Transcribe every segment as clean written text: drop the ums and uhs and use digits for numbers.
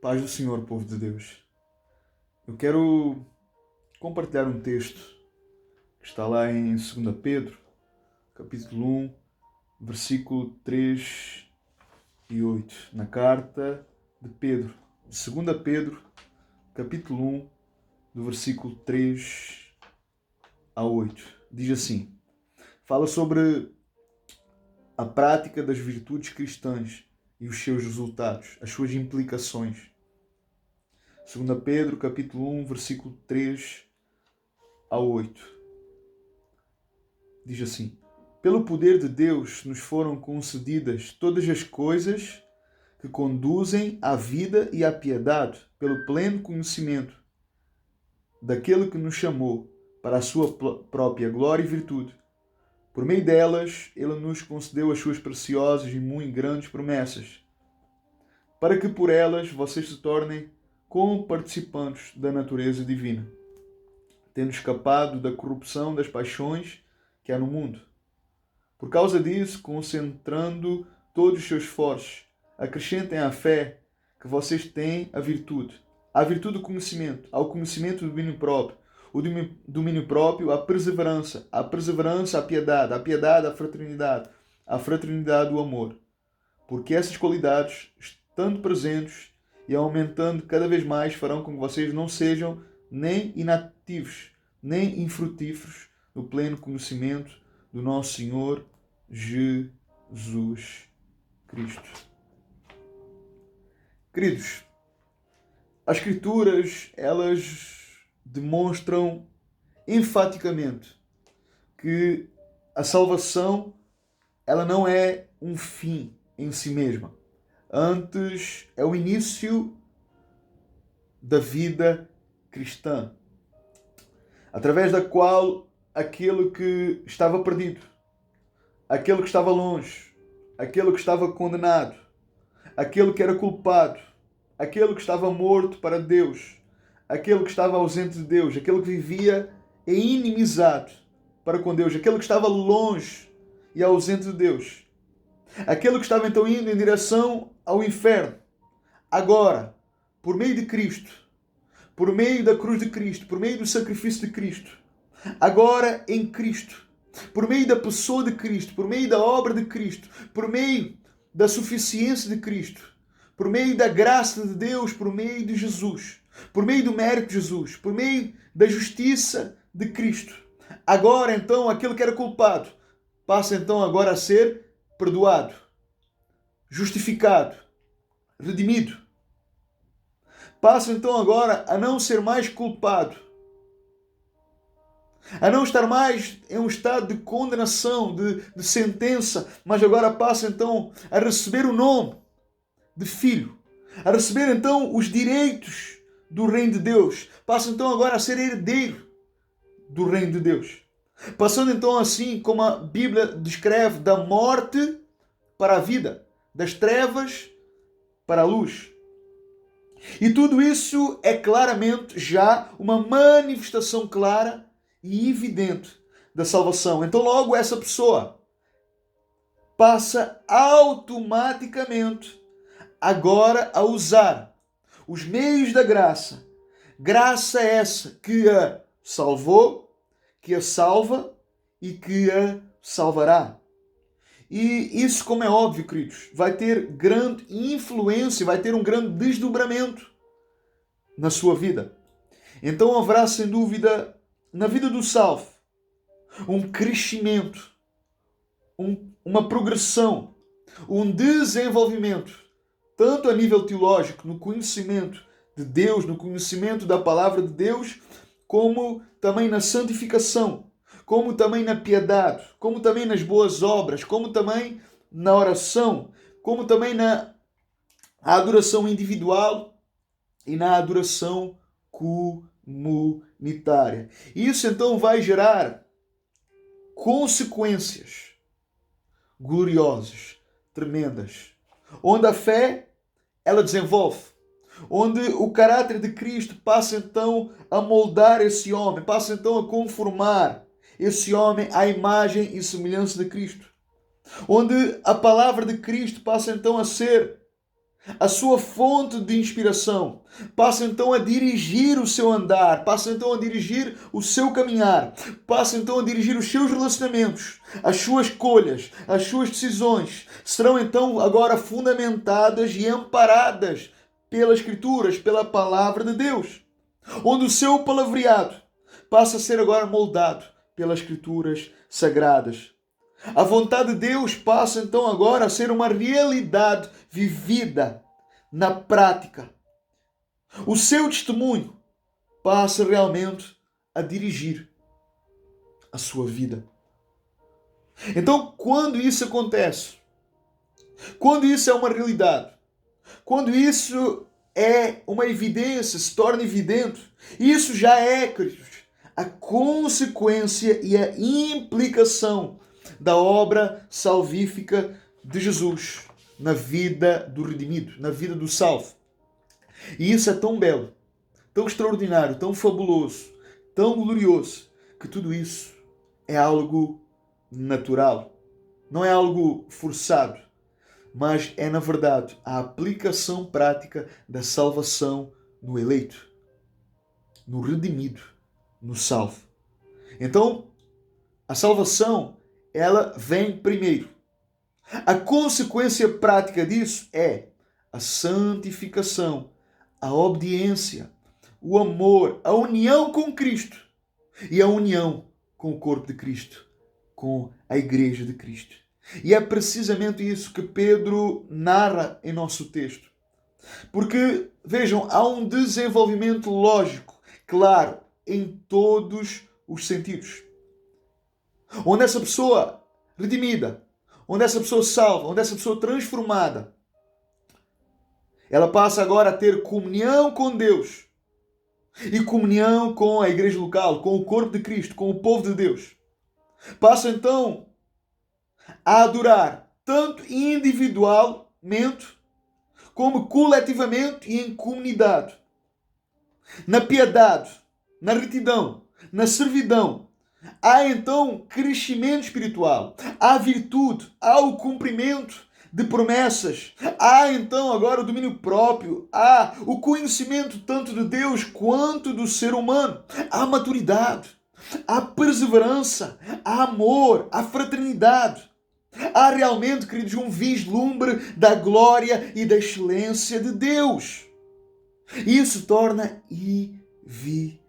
Paz do Senhor, povo de Deus. Eu quero compartilhar um texto que está lá em 2 Pedro, capítulo 1, versículo 3 e 8. Na carta de Pedro, 2 Pedro, capítulo 1, do versículo 3 a 8. Diz assim, fala sobre a prática das virtudes cristãs e os seus resultados, as suas implicações. 2 Pedro, capítulo 1, versículo 3 a 8. Diz assim: Pelo poder de Deus nos foram concedidas todas as coisas que conduzem à vida e à piedade, pelo pleno conhecimento daquele que nos chamou para a sua própria glória e virtude. Por meio delas, ele nos concedeu as suas preciosas e muito grandes promessas, para que por elas vocês se tornem co-participantes da natureza divina, tendo escapado da corrupção das paixões que há no mundo. Por causa disso, concentrando todos os seus esforços, acrescentem à fé que vocês têm a virtude do conhecimento, ao conhecimento do domínio próprio, o domínio próprio, a perseverança a piedade, a fraternidade o amor. Porque essas qualidades, estando presentes e aumentando cada vez mais, farão com que vocês não sejam nem inativos, nem infrutíferos no pleno conhecimento do nosso Senhor Jesus Cristo. Queridos, as Escrituras, elas demonstram enfaticamente que a salvação, ela não é um fim em si mesma. Antes, é o início da vida cristã, através da qual aquele que estava perdido, aquele que estava longe, aquele que estava condenado, aquele que era culpado, aquele que estava morto para Deus, aquele que estava ausente de Deus, aquele que vivia em inimizade para com Deus, aquele que estava longe e ausente de Deus, aquele que estava então indo em direção ao inferno, agora, por meio de Cristo, por meio da cruz de Cristo, por meio do sacrifício de Cristo, agora em Cristo, por meio da pessoa de Cristo, por meio da obra de Cristo, por meio da suficiência de Cristo, por meio da graça de Deus, por meio de Jesus, por meio do mérito de Jesus, por meio da justiça de Cristo. Agora então aquele que era culpado passa então agora a ser perdoado, justificado, redimido. Passa então agora a não ser mais culpado, a não estar mais em um estado de condenação, de sentença, mas agora passa então a receber o nome de filho, a receber então os direitos do reino de Deus, passa então agora a ser herdeiro do reino de Deus, passando então assim, como a Bíblia descreve, da morte para a vida, das trevas para a luz. E tudo isso é claramente já uma manifestação clara e evidente da salvação. Então logo essa pessoa passa automaticamente agora a usar os meios da graça. Graça essa que a salvou, que a salva e que a salvará. E isso, como é óbvio, queridos, vai ter grande influência, vai ter um grande desdobramento na sua vida. Então haverá, sem dúvida, na vida do salvo, um crescimento, uma progressão, um desenvolvimento, tanto a nível teológico, no conhecimento de Deus, no conhecimento da palavra de Deus, como também na santificação, como também na piedade, como também nas boas obras, como também na oração, como também na adoração individual e na adoração comunitária. Isso então vai gerar consequências gloriosas, tremendas, onde a fé ela desenvolve, onde o caráter de Cristo passa então a moldar esse homem, passa então a conformar esse homem à imagem e semelhança de Cristo, onde a palavra de Cristo passa então a ser a sua fonte de inspiração, passa então a dirigir o seu andar, passa então a dirigir o seu caminhar, passa então a dirigir os seus relacionamentos, as suas escolhas, as suas decisões, serão então agora fundamentadas e amparadas pelas Escrituras, pela Palavra de Deus, onde o seu palavreado passa a ser agora moldado pelas Escrituras sagradas. A vontade de Deus passa então agora a ser uma realidade vivida na prática. O seu testemunho passa realmente a dirigir a sua vida. Então, quando isso acontece, quando isso é uma realidade, quando isso é uma evidência, se torna evidente, isso já é, queridos, a consequência e a implicação da obra salvífica de Jesus na vida do redimido, na vida do salvo. E isso é tão belo, tão extraordinário, tão fabuloso, tão glorioso, que tudo isso é algo natural. Não é algo forçado, mas é, na verdade, a aplicação prática da salvação no eleito, no redimido, no salvo. Então, a salvação, ela vem primeiro. A consequência prática disso é a santificação, a obediência, o amor, a união com Cristo e a união com o corpo de Cristo, com a Igreja de Cristo. E é precisamente isso que Pedro narra em nosso texto. Porque, vejam, há um desenvolvimento lógico, claro, em todos os sentidos. Onde essa pessoa redimida, onde essa pessoa salva, onde essa pessoa transformada, ela passa agora a ter comunhão com Deus e comunhão com a igreja local, com o corpo de Cristo, com o povo de Deus. Passa então a adorar tanto individualmente como coletivamente e em comunidade. Na piedade, na retidão, na servidão, há então crescimento espiritual, há virtude, há o cumprimento de promessas, há então agora o domínio próprio, há o conhecimento tanto de Deus quanto do ser humano, há maturidade, há perseverança, há amor, há fraternidade. Há realmente, queridos, um vislumbre da glória e da excelência de Deus. Isso torna evidente.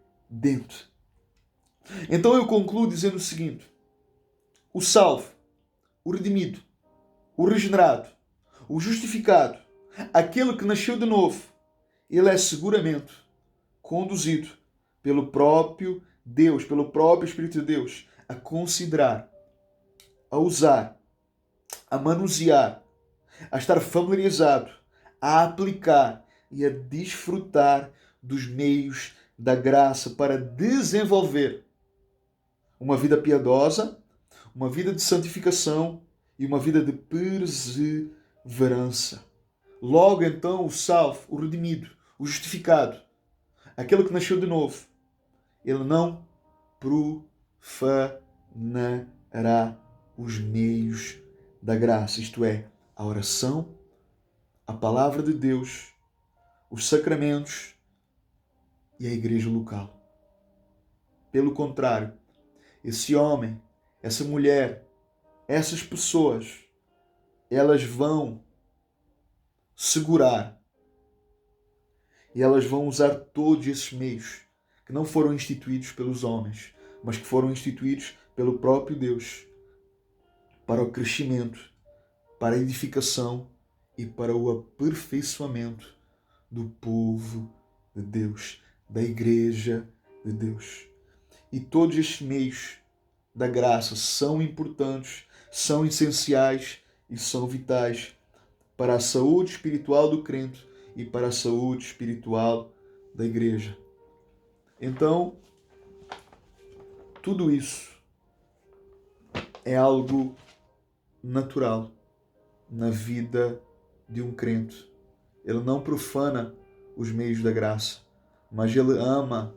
Então eu concluo dizendo o seguinte: o salvo, o redimido, o regenerado, o justificado, aquele que nasceu de novo, ele é seguramente conduzido pelo próprio Deus, pelo próprio Espírito de Deus, a considerar, a usar, a manusear, a estar familiarizado, a aplicar e a desfrutar dos meios da graça para desenvolver uma vida piedosa, uma vida de santificação e uma vida de perseverança. Logo então o salvo, o redimido, o justificado, aquele que nasceu de novo, ele não profanará os meios da graça, isto é, a oração, a palavra de Deus, os sacramentos e a igreja local. Pelo contrário, esse homem, essa mulher, essas pessoas, elas vão segurar e elas vão usar todos esses meios que não foram instituídos pelos homens, mas que foram instituídos pelo próprio Deus para o crescimento, para a edificação e para o aperfeiçoamento do povo de Deus, da igreja de Deus. E todos estes meios da graça são importantes, são essenciais e são vitais para a saúde espiritual do crente e para a saúde espiritual da igreja. Então, tudo isso é algo natural na vida de um crente. Ele não profana os meios da graça, mas ele ama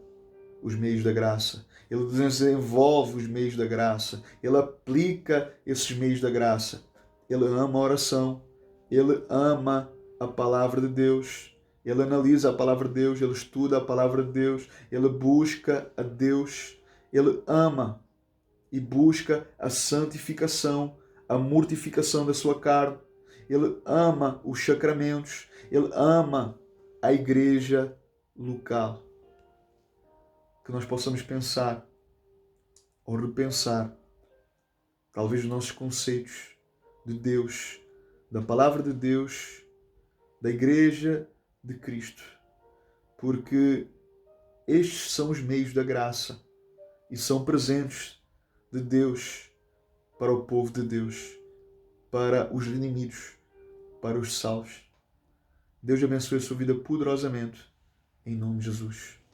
os meios da graça. Ele desenvolve os meios da graça. Ele aplica esses meios da graça. Ele ama a oração. Ele ama a palavra de Deus, ele analisa a palavra de Deus, ele estuda a palavra de Deus, ele busca a Deus, ele ama e busca a santificação, a mortificação da sua carne, ele ama os sacramentos, ele ama a igreja local. Que nós possamos pensar ou repensar talvez os nossos conceitos de Deus, da palavra de Deus, da igreja de Cristo, porque estes são os meios da graça e são presentes de Deus para o povo de Deus, para os redimidos, para os salvos. Deus abençoe a sua vida poderosamente, em nome de Jesus.